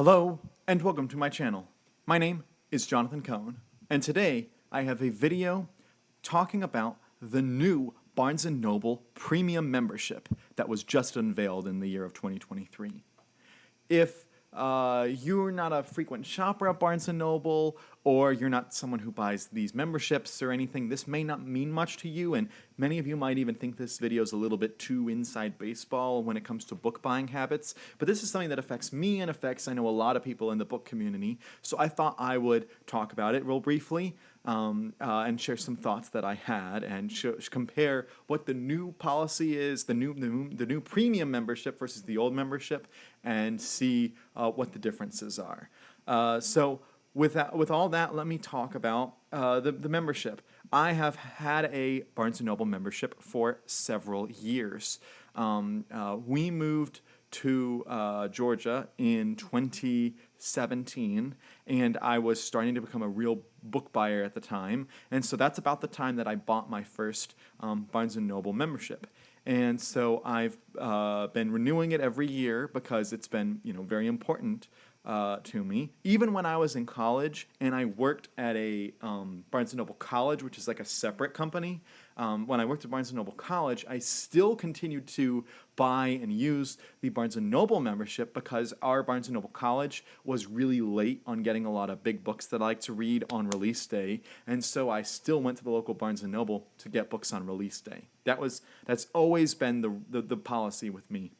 Hello, and welcome to my channel. My name is Jonathan Cohn, and today I have a video talking about the new Barnes & Noble Premium membership that was just unveiled in the year of 2023. If you're not a frequent shopper at Barnes & Noble, or you're not someone who buys these memberships or anything, this may not mean much to you, and many of you might even think this video is a little bit too inside baseball when it comes to book buying habits, but this is something that affects me and affects, I know, a lot of people in the book community, so I thought I would talk about it real briefly and share some thoughts that I had and compare what the new policy is, the new premium membership versus the old membership, and see what the differences are. So with all that, let me talk about the membership. I have had a Barnes & Noble membership for several years. We moved to Georgia in 2017, and I was starting to become a real book buyer at the time, and so that's about the time that I bought my first Barnes & Noble membership. And so I've been renewing it every year because it's been, very important to me. Even when I was in college and I worked at a Barnes & Noble College, which is like a separate company, when I worked at Barnes & Noble College, I still continued to buy and use the Barnes & Noble membership because our Barnes & Noble College was really late on getting a lot of big books that I like to read on release day, and so I still went to the local Barnes & Noble to get books on release day. That's always been the policy with me.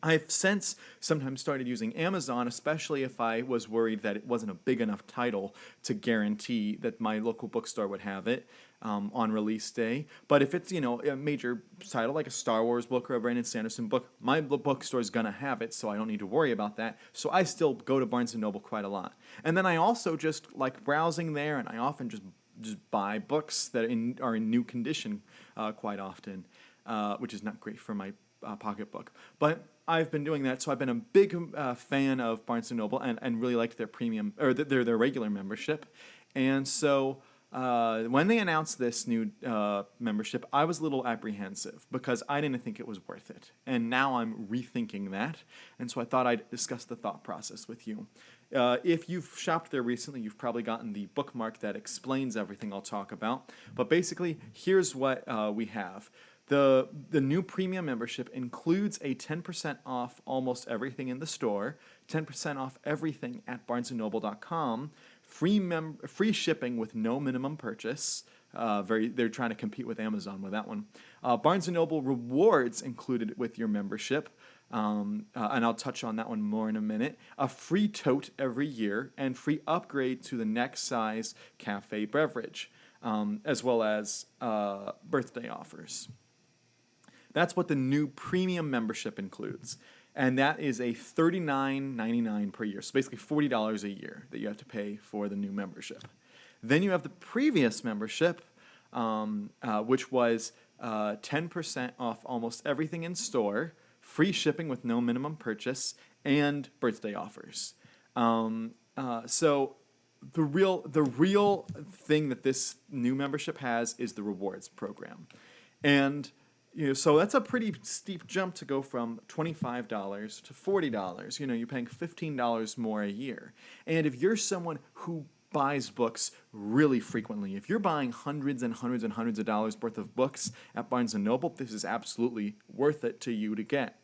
I've since sometimes started using Amazon, especially if I was worried that it wasn't a big enough title to guarantee that my local bookstore would have it on release day. But if it's, a major title like a Star Wars book or a Brandon Sanderson book, my bookstore is going to have it, so I don't need to worry about that. So I still go to Barnes & Noble quite a lot. And then I also just like browsing there, and I often just buy books that are in new condition quite often, which is not great for my pocketbook. But I've been doing that, so I've been a big fan of Barnes & Noble and really liked their premium or their regular membership. And so when they announced this new membership, I was a little apprehensive because I didn't think it was worth it. And now I'm rethinking that, and so I thought I'd discuss the thought process with you. If you've shopped there recently, you've probably gotten the bookmark that explains everything I'll talk about. But basically, here's what we have. The new premium membership includes a 10% off almost everything in the store, 10% off everything at barnesandnoble.com, free shipping with no minimum purchase. They're trying to compete with Amazon with that one. Barnes & Noble rewards included with your membership, and I'll touch on that one more in a minute. A free tote every year and free upgrade to the next size cafe beverage, as well as birthday offers. That's what the new premium membership includes, and that is a $39.99 per year, so basically $40 a year that you have to pay for the new membership. Then you have the previous membership, which was 10% off almost everything in store, free shipping with no minimum purchase, and birthday offers. So the real thing that this new membership has is the rewards program, and so that's a pretty steep jump to go from $25 to $40. You're paying $15 more a year. And if you're someone who buys books really frequently, if you're buying hundreds and hundreds and hundreds of dollars worth of books at Barnes & Noble, this is absolutely worth it to you to get.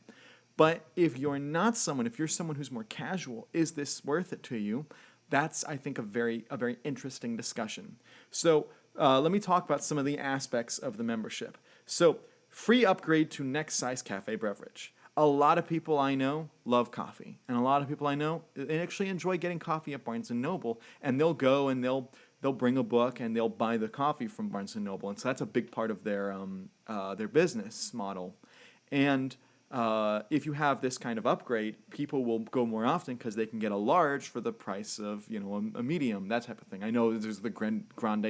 But if you're not someone, if you're someone who's more casual, is this worth it to you? That's, I think, a very interesting discussion. So let me talk about some of the aspects of the membership. So free upgrade to next size cafe beverage. A lot of people I know love coffee, and a lot of people I know they actually enjoy getting coffee at Barnes & Noble, and they'll go and they'll bring a book and they'll buy the coffee from Barnes & Noble, and so that's a big part of their business model. And if you have this kind of upgrade, people will go more often because they can get a large for the price of a medium, that type of thing. I know there's the grande,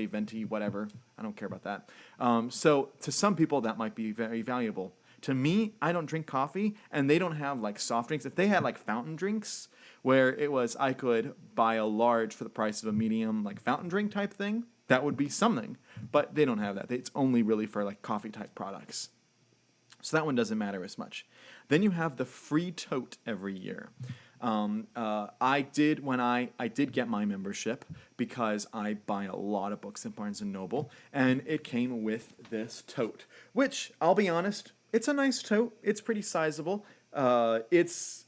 venti, whatever. I don't care about that. So to some people that might be very valuable. To me, I don't drink coffee, and they don't have like soft drinks. If they had like fountain drinks, where it was I could buy a large for the price of a medium, like fountain drink type thing, that would be something. But they don't have that. It's only really for like coffee type products. So that one doesn't matter as much. Then you have the free tote every year. I did when I did get my membership because I buy a lot of books at Barnes and Noble, and it came with this tote, which I'll be honest, it's a nice tote. It's pretty sizable. It's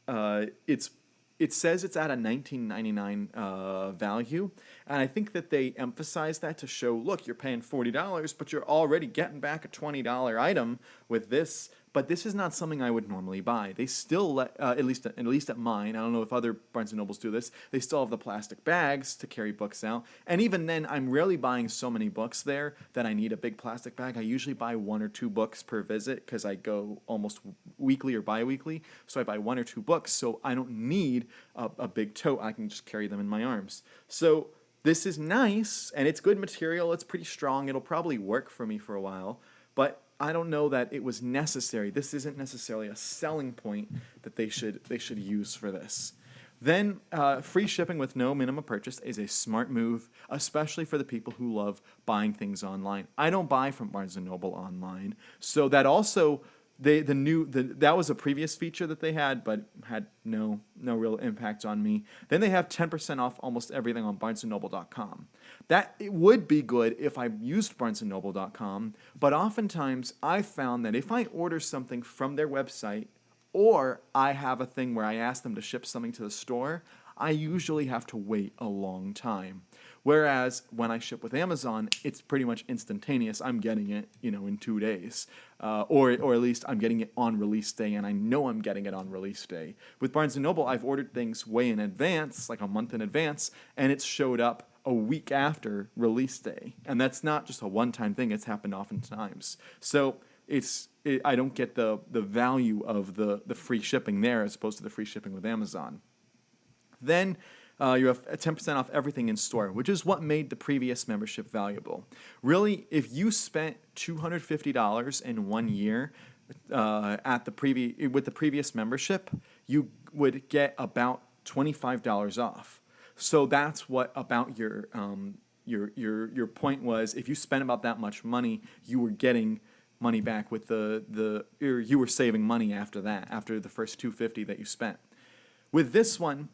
it says it's at a $19.99 value, and I think that they emphasize that to show, look, you're paying $40, but you're already getting back a $20 item with this. But this is not something I would normally buy. They still let, at least at mine. I don't know if other Barnes and Nobles do this. They still have the plastic bags to carry books out, and even then, I'm rarely buying so many books there that I need a big plastic bag. I usually buy 1 or 2 books per visit because I go almost weekly or bi-weekly. So I buy 1 or 2 books, so I don't need a big tote. I can just carry them in my arms. So this is nice, and it's good material. It's pretty strong. It'll probably work for me for a while, but I don't know that it was necessary. This isn't necessarily a selling point that they should use for this. Then free shipping with no minimum purchase is a smart move, especially for the people who love buying things online. I don't buy from Barnes and Noble online, so that also that was a previous feature that they had, but had no real impact on me. Then they have 10% off almost everything on BarnesandNoble.com. That it would be good if I used BarnesandNoble.com, but oftentimes I found that if I order something from their website, or I have a thing where I ask them to ship something to the store, I usually have to wait a long time. Whereas when I ship with Amazon, it's pretty much instantaneous. I'm getting it, in 2 days, or at least I'm getting it on release day, and I know I'm getting it on release day. With Barnes and Noble, I've ordered things way in advance, like a month in advance, and it's showed up a week after release day, and that's not just a one-time thing. It's happened oftentimes. So I don't get the value of the free shipping there as opposed to the free shipping with Amazon. Then you have 10% off everything in store, which is what made the previous membership valuable. Really, if you spent $250 in 1 year with the previous membership, you would get about $25 off. So that's what about your point was. If you spent about that much money, you were getting money back with you were saving money after that, after the first $250 that you spent. With this one,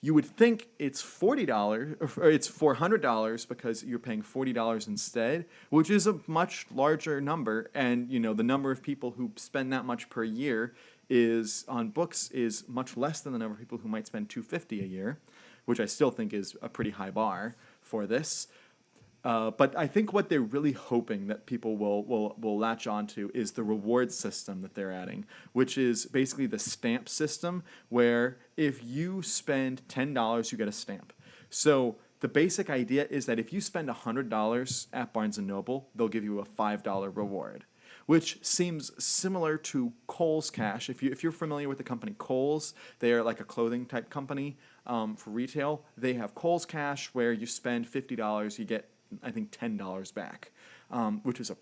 you would think it's $40 or it's $400 because you're paying $40 instead, which is a much larger number. And the number of people who spend that much per year on books is much less than the number of people who might spend $250 a year, which I still think is a pretty high bar for this. But I think what they're really hoping that people will latch onto is the reward system that they're adding, which is basically the stamp system, where if you spend $10, you get a stamp. So the basic idea is that if you spend $100 at Barnes & Noble, they'll give you a $5 reward, which seems similar to Kohl's Cash. If you're familiar with the company Kohl's, they are like a clothing type company for retail. They have Kohl's Cash, where you spend $50, you get I think $10 back, which is a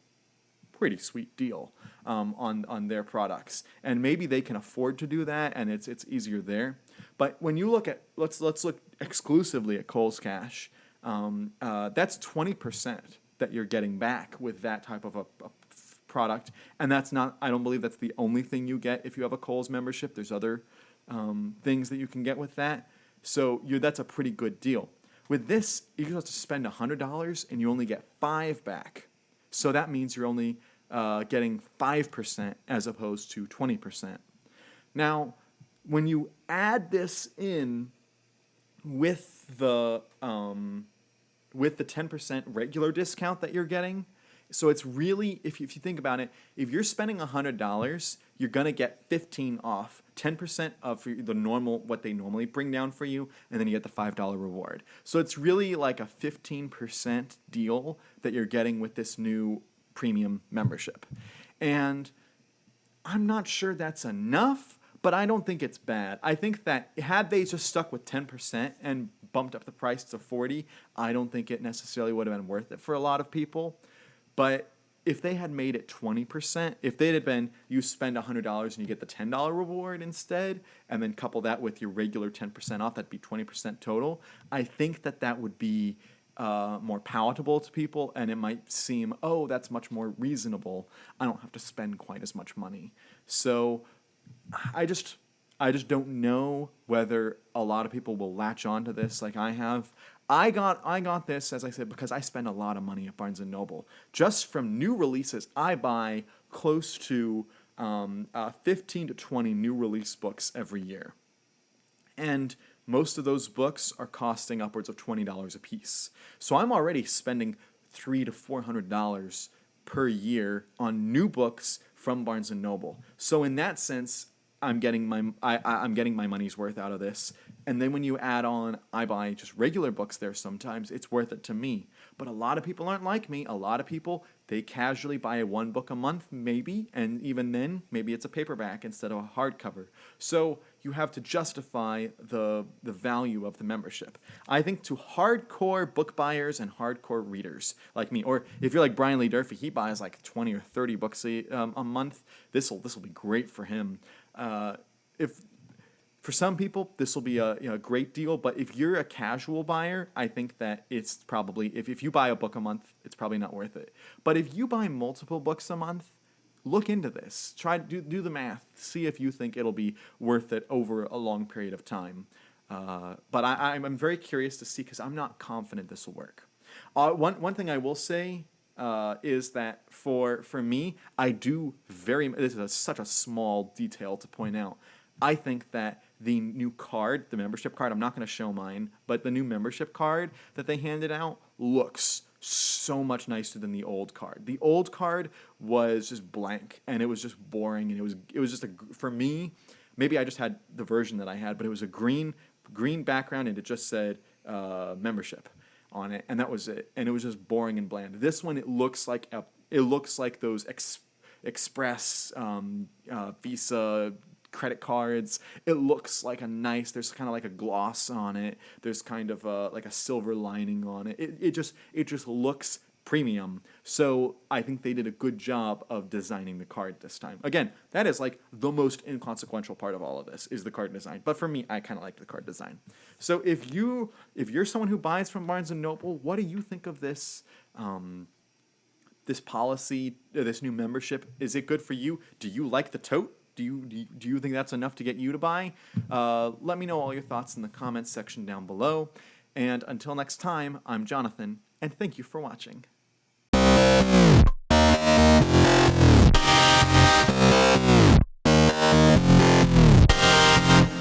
pretty sweet deal on their products. And maybe they can afford to do that, and it's easier there. But when you look at let's look exclusively at Kohl's Cash, that's 20% that you're getting back with that type of a product. And that's not. I don't believe that's the only thing you get if you have a Kohl's membership. There's other things that you can get with that. So that's a pretty good deal. With this, you have to spend $100 and you only get $5 back. So that means you're only getting 5% as opposed to 20%. Now, when you add this in with the 10% regular discount that you're getting, so it's really, if you think about it, if you're spending $100, you're going to get 15 off, 10% of the normal, what they normally bring down for you, and then you get the $5 reward. So it's really like a 15% deal that you're getting with this new premium membership. And I'm not sure that's enough, but I don't think it's bad. I think that had they just stuck with 10% and bumped up the price to $40, I don't think it necessarily would have been worth it for a lot of people. But if they had made it 20%, if they had been, you spend $100 and you get the $10 reward instead, and then couple that with your regular 10% off, that'd be 20% total, I think that would be more palatable to people, and it might seem, oh, that's much more reasonable. I don't have to spend quite as much money. So I I just don't know whether a lot of people will latch on to this like I have. I got this, as I said, because I spend a lot of money at Barnes & Noble. Just from new releases, I buy close to 15 to 20 new release books every year. And most of those books are costing upwards of $20 a piece. So I'm already spending $300 to $400 per year on new books from Barnes & Noble. So in that sense, I'm getting my money's worth out of this. And then when you add on, I buy just regular books there sometimes, it's worth it to me. But a lot of people aren't like me. A lot of people, they casually buy one book a month, maybe, and even then, maybe it's a paperback instead of a hardcover. So you have to justify the value of the membership. I think to hardcore book buyers and hardcore readers like me, or if you're like Brian Lee Durfee, he buys like 20 or 30 books a month. This will be great for him. If for some people this will be a great deal, but if you're a casual buyer, I think that it's probably if you buy a book a month, it's probably not worth it. But if you buy multiple books a month, look into this. Try to do the math. See if you think it'll be worth it over a long period of time. But I'm very curious to see because I'm not confident this will work. One thing I will say is that for me, I do this is such a small detail to point out. I think that the new card, the membership card, I'm not going to show mine, but the new membership card that they handed out looks so much nicer than the old card. The old card was just blank and it was just boring and it was just for me, maybe I just had the version that I had, but it was a green background and it just said membership on it, and that was it. And it was just boring and bland. This one, it looks like those Express, Visa credit cards. It looks like there's kind of like a gloss on it. There's kind of like a silver lining on it. It just looks premium. So I think they did a good job of designing the card this time. Again, that is like the most inconsequential part of all of this is the card design. But for me, I kind of like the card design. So if you're someone who buys from Barnes & Noble, what do you think of this this policy, this new membership? Is it good for you? Do you like the tote? Do you think that's enough to get you to buy? Let me know all your thoughts in the comments section down below. And until next time, I'm Jonathan, and thank you for watching.